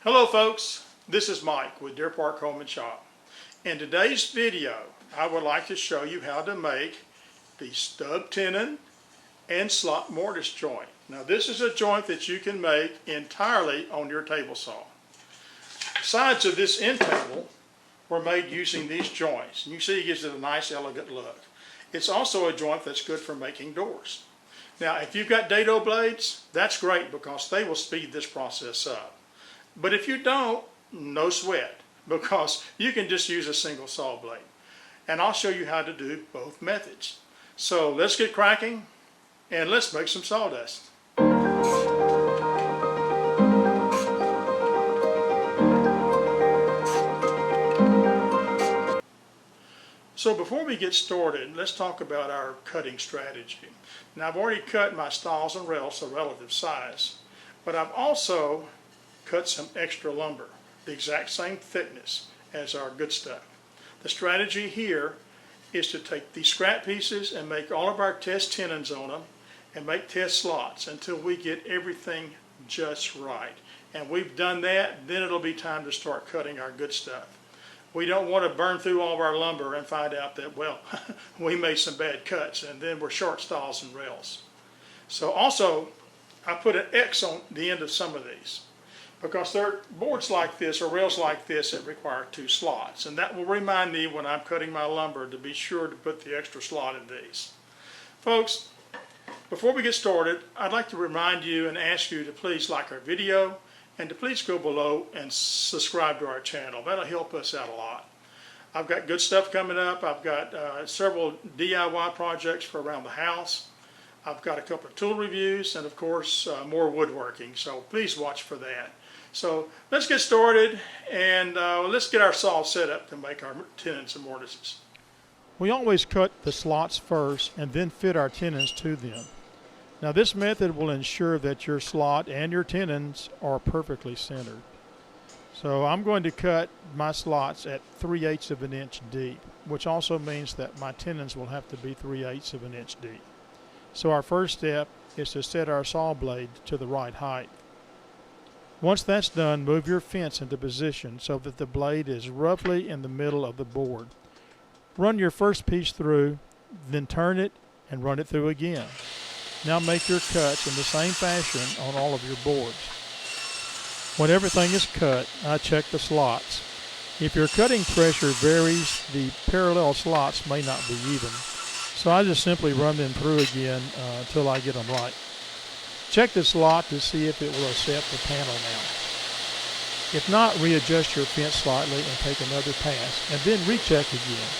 Hello folks, this is Mike with Deer Park Home and Shop. In today's video, I would like to show you how to make the stub tenon and slot mortise joint. Now this is a joint that you can make entirely on your table saw. The sides of this end table were made using these joints. You see it gives it a nice elegant look. It's also a joint that's good for making doors. Now if you've got dado blades, that's great because they will speed this process up. But if you don't, no sweat, because you can just use a single saw blade. And I'll show you how to do both methods. So let's get cracking and let's make some sawdust. So before we get started, let's talk about our cutting strategy. Now I've already cut my stiles and rails to relative size, but I've also cut some extra lumber, the exact same thickness as our good stuff. The strategy here is to take these scrap pieces and make all of our test tenons on them and make test slots until we get everything just right. And we've done that, then it'll be time to start cutting our good stuff. We don't want to burn through all of our lumber and find out that, well, we made some bad cuts and then we're short stiles and rails. So also, I put an X on the end of some of these, because there are boards like this or rails like this that require 2 slots, and that will remind me when I'm cutting my lumber to be sure to put the extra slot in these. Folks, before we get started, I'd like to remind you and ask you to please like our video and to please go below and subscribe to our channel. That'll help us out a lot. I've got good stuff coming up. I've got several DIY projects for around the house. I've got a couple of tool reviews and of course more woodworking, so please watch for that. So let's get started and let's get our saw set up to make our tenons and mortises. We always cut the slots first and then fit our tenons to them. Now this method will ensure that your slot and your tenons are perfectly centered. So I'm going to cut my slots at 3/8 of an inch deep, which also means that my tenons will have to be 3/8 of an inch deep. So our first step is to set our saw blade to the right height. Once that's done, move your fence into position so that the blade is roughly in the middle of the board. Run your first piece through, then turn it and run it through again. Now make your cuts in the same fashion on all of your boards. When everything is cut, I check the slots. If your cutting pressure varies, the parallel slots may not be even. So I just simply run them through again until I get them right. Check the slot to see if it will accept the panel now. If not, readjust your fence slightly and take another pass, and then recheck again.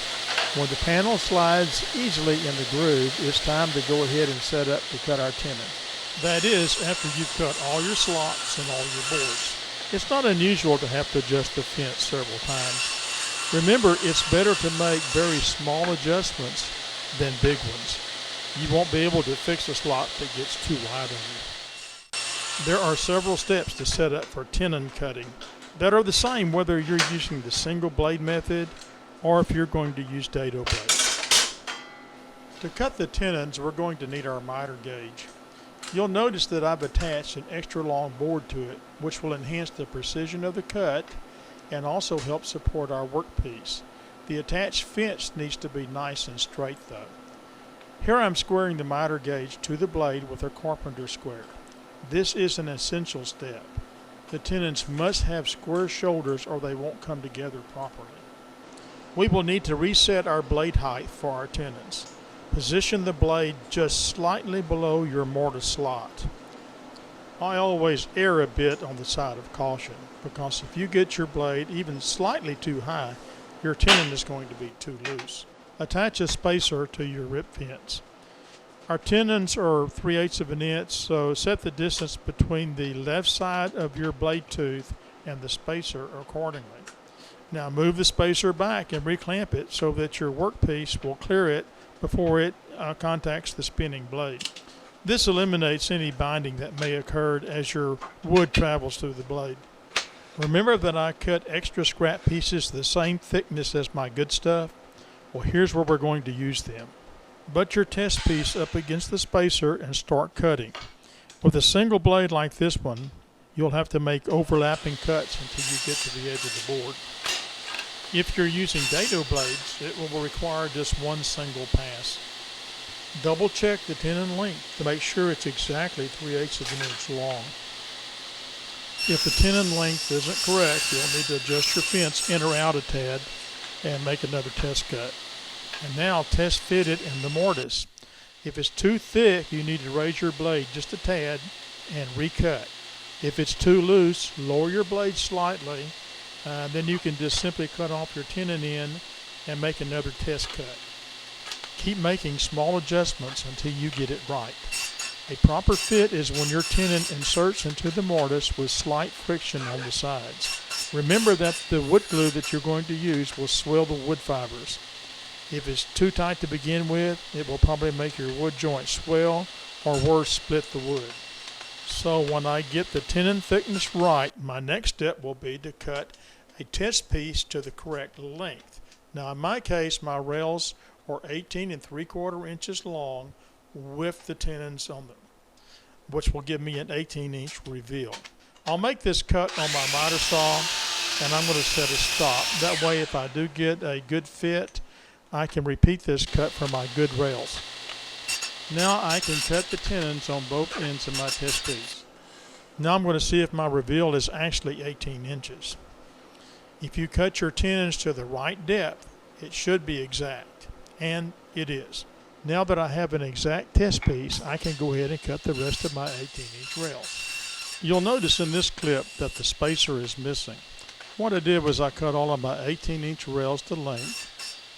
When the panel slides easily in the groove, it's time to go ahead and set up to cut our tenons. That is, after you've cut all your slots and all your boards. It's not unusual to have to adjust the fence several times. Remember, it's better to make very small adjustments than big ones. You won't be able to fix a slot that gets too wide on you. There are several steps to set up for tenon cutting that are the same whether you're using the single blade method or if you're going to use dado blades. To cut the tenons, we're going to need our miter gauge. You'll notice that I've attached an extra long board to it, which will enhance the precision of the cut and also help support our workpiece. The attached fence needs to be nice and straight though. Here I'm squaring the miter gauge to the blade with a carpenter square. This is an essential step. The tenons must have square shoulders or they won't come together properly. We will need to reset our blade height for our tenons. Position the blade just slightly below your mortise slot. I always err a bit on the side of caution because if you get your blade even slightly too high, your tenon is going to be too loose. Attach a spacer to your rip fence. Our tenons are 3/8 of an inch, so set the distance between the left side of your blade tooth and the spacer accordingly. Now move the spacer back and reclamp it so that your workpiece will clear it before it contacts the spinning blade. This eliminates any binding that may occur as your wood travels through the blade. Remember that I cut extra scrap pieces the same thickness as my good stuff? Well, here's where we're going to use them. Butt your test piece up against the spacer and start cutting. With a single blade like this one, you'll have to make overlapping cuts until you get to the edge of the board. If you're using dado blades, it will require just one single pass. Double check the tenon length to make sure it's exactly 3/8 of an inch long. If the tenon length isn't correct, you'll need to adjust your fence in or out a tad and make another test cut. And now test fit it in the mortise. If it's too thick, you need to raise your blade just a tad and recut. If it's too loose, lower your blade slightly. Then you can just simply cut off your tenon end and make another test cut. Keep making small adjustments until you get it right. A proper fit is when your tenon inserts into the mortise with slight friction on the sides. Remember that the wood glue that you're going to use will swell the wood fibers. If it's too tight to begin with, it will probably make your wood joint swell, or worse, split the wood. So when I get the tenon thickness right, my next step will be to cut a test piece to the correct length. Now in my case, my rails are 18 3/4 inches long with the tenons on them, which will give me an 18-inch reveal. I'll make this cut on my miter saw, and I'm going to set a stop. That way, if I do get a good fit, I can repeat this cut for my good rails. Now I can cut the tenons on both ends of my test piece. Now I'm going to see if my reveal is actually 18 inches. If you cut your tenons to the right depth, it should be exact, and it is. Now that I have an exact test piece, I can go ahead and cut the rest of my 18-inch rails. You'll notice in this clip that the spacer is missing. What I did was I cut all of my 18-inch rails to length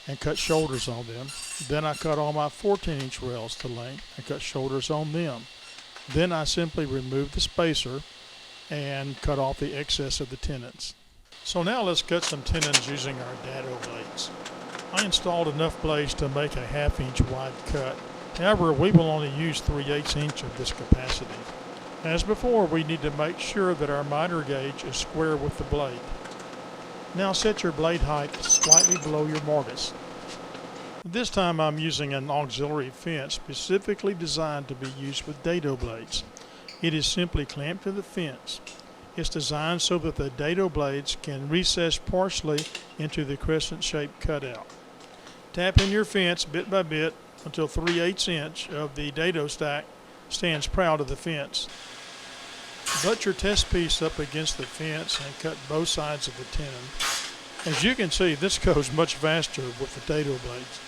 and cut shoulders on them. Then I cut all my 14-inch rails to length and cut shoulders on them. Then I simply removed the spacer and cut off the excess of the tenons. So now let's cut some tenons using our dado blades. I installed enough blades to make a 1/2 inch wide cut. However, we will only use 3/8 inch of this capacity. As before, we need to make sure that our miter gauge is square with the blade. Now set your blade height slightly below your mortise. This time I'm using an auxiliary fence specifically designed to be used with dado blades. It is simply clamped to the fence. It's designed so that the dado blades can recess partially into the crescent-shaped cutout. Tap in your fence bit by bit until 3/8 inch of the dado stack stands proud of the fence. Butt your test piece up against the fence and cut both sides of the tenon. As you can see, this goes much faster with the dado blades.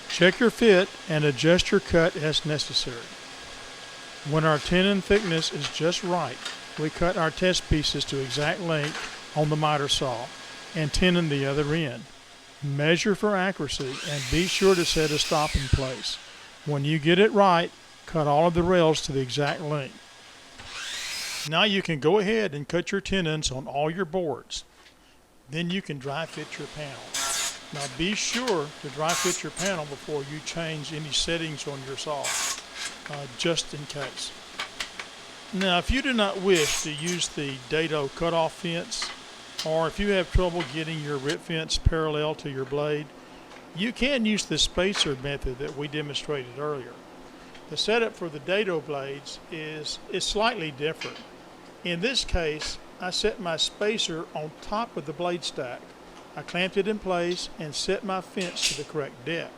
Check your fit and adjust your cut as necessary. When our tenon thickness is just right, we cut our test pieces to exact length on the miter saw and tenon the other end. Measure for accuracy and be sure to set a stop in place. When you get it right, cut all of the rails to the exact length. Now you can go ahead and cut your tenons on all your boards. Then you can dry fit your panel. Now be sure to dry fit your panel before you change any settings on your saw, just in case. Now if you do not wish to use the dado cutoff fence, or if you have trouble getting your rip fence parallel to your blade, you can use the spacer method that we demonstrated earlier. The setup for the dado blades is slightly different. In this case, I set my spacer on top of the blade stack. I clamped it in place and set my fence to the correct depth.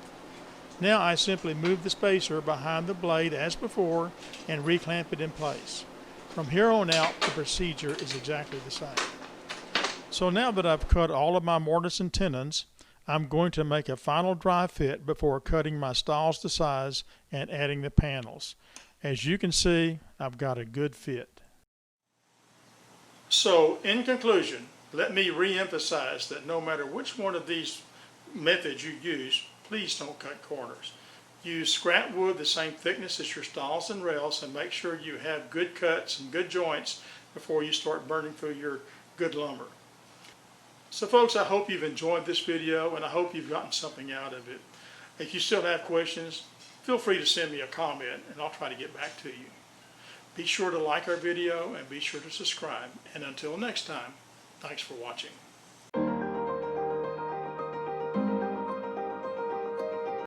Now I simply move the spacer behind the blade as before and reclamp it in place. From here on out, the procedure is exactly the same. So now that I've cut all of my mortise and tenons, I'm going to make a final dry fit before cutting my stiles to size and adding the panels. As you can see, I've got a good fit. So in conclusion, let me re-emphasize that no matter which one of these methods you use, please don't cut corners. Use scrap wood the same thickness as your stiles and rails, and make sure you have good cuts and good joints before you start burning through your good lumber. So folks, I hope you've enjoyed this video and I hope you've gotten something out of it. If you still have questions, feel free to send me a comment and I'll try to get back to you. Be sure to like our video and be sure to subscribe. And until next time, thanks for watching.